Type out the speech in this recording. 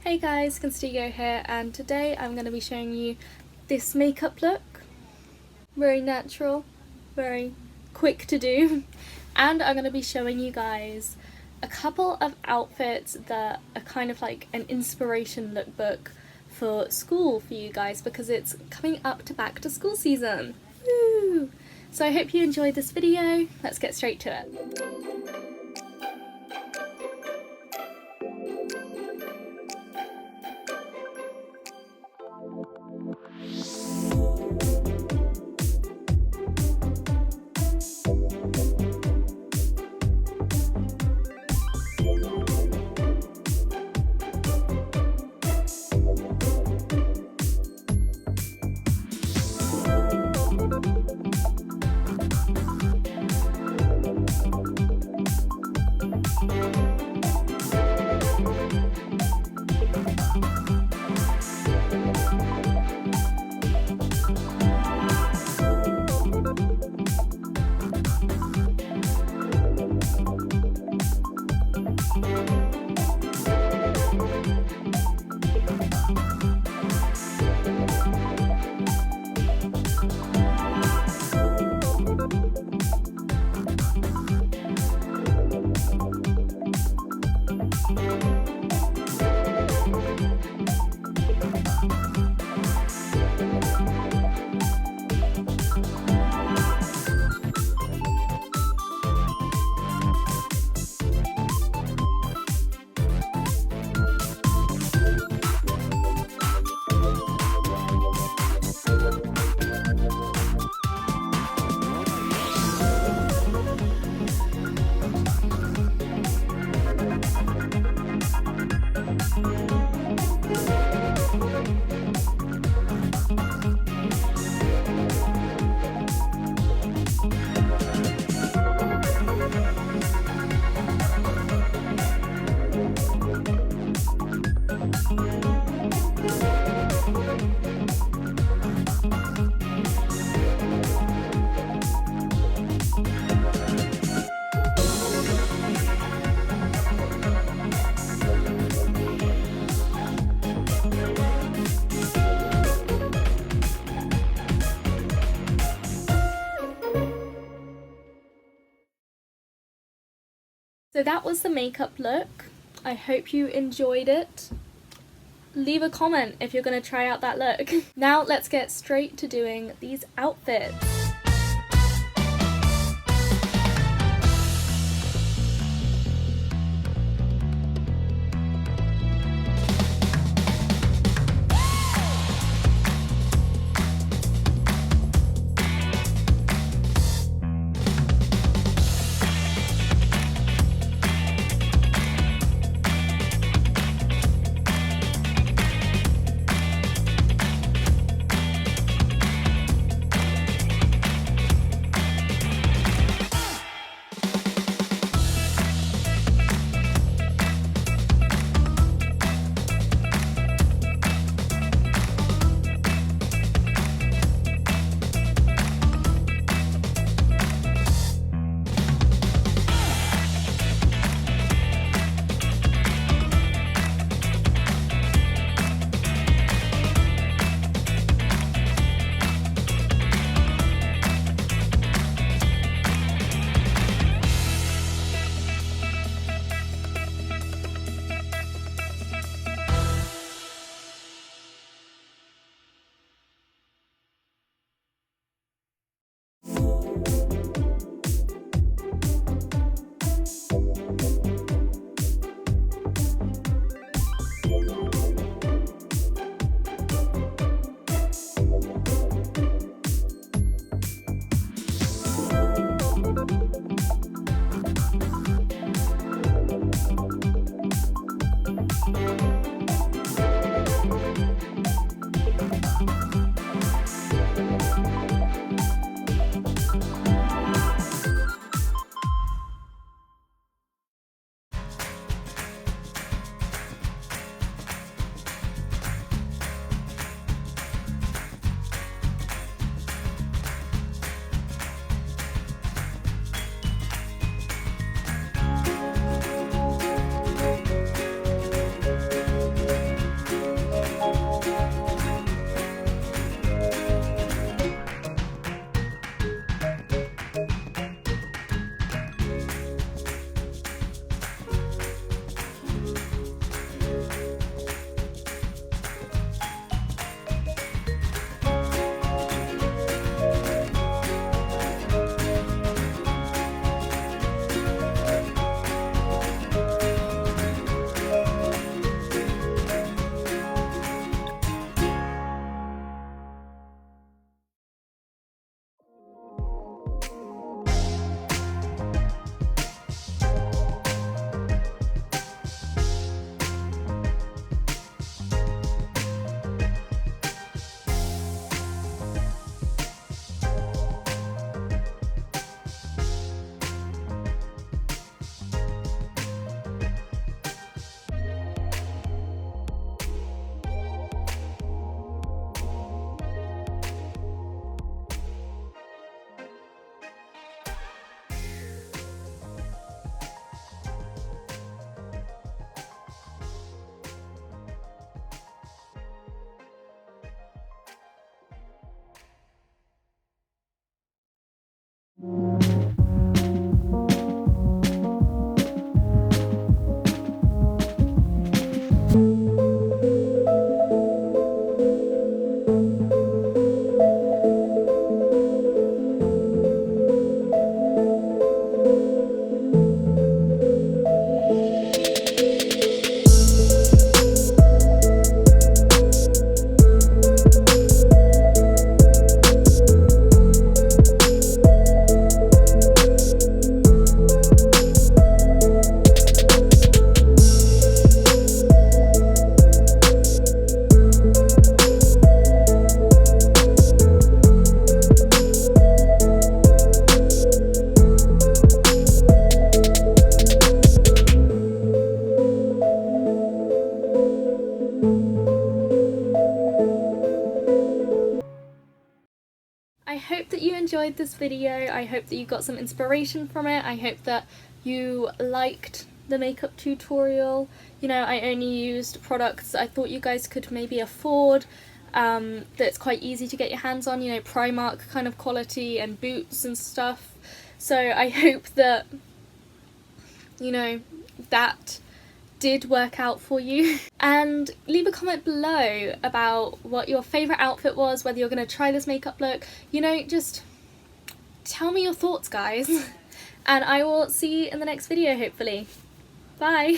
Hey guys, Constigo here, and today I'm going to be showing you this makeup look. Very natural, very quick to do, and I'm going to be showing you guys a couple of outfits that are kind of like an inspiration lookbook for school for you guys because it's coming up to back to school season. Woo! So I hope you enjoyed this video. Let's get straight to it. So that was the makeup look. I hope you enjoyed it. Leave a comment if you're going to try out that look. Now let's get straight to doing these outfits. enjoyed this video. I hope that you got some inspiration from it. I hope that you liked the makeup tutorial. You know, I only used products I thought you guys could maybe afford, that's quite easy to get your hands on, you know, Primark kind of quality and Boots and stuff. So I hope that, you know, that did work out for you. And leave a comment below about what your favourite outfit was, whether you're going to try this makeup look. You know, just tell me your thoughts, guys. And I will see you in the next video, hopefully. Bye!